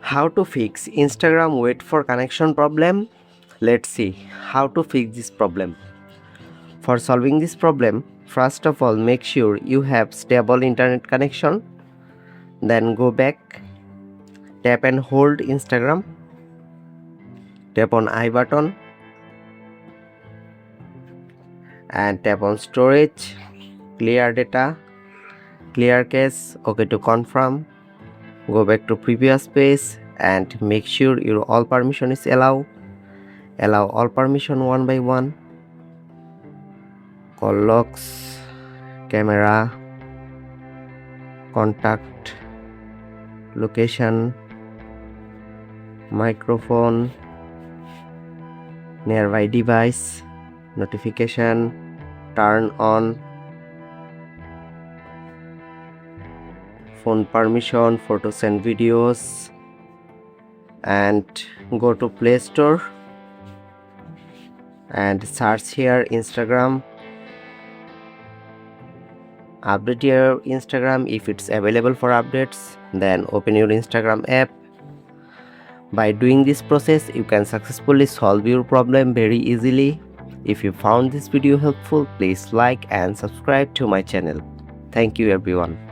How to fix Instagram wait for connection problem? Let's see how to fix this problem. For solving this problem, first of all make sure you have stable internet connection. Then go back, tap and hold Instagram, tap on I button and tap on storage, clear data, clear cache, OK to confirm. Go back to previous page and make sure your all permission is allow all permission one by one. Call logs, camera, contact, location, microphone, nearby device, notification, turn on, phone permission, photos and videos, and go to Play Store and search here Instagram. Update your Instagram if it's available for updates, then open your Instagram app. By doing this process, you can successfully solve your problem very easily. If you found this video helpful, please like and subscribe to my channel. Thank you everyone.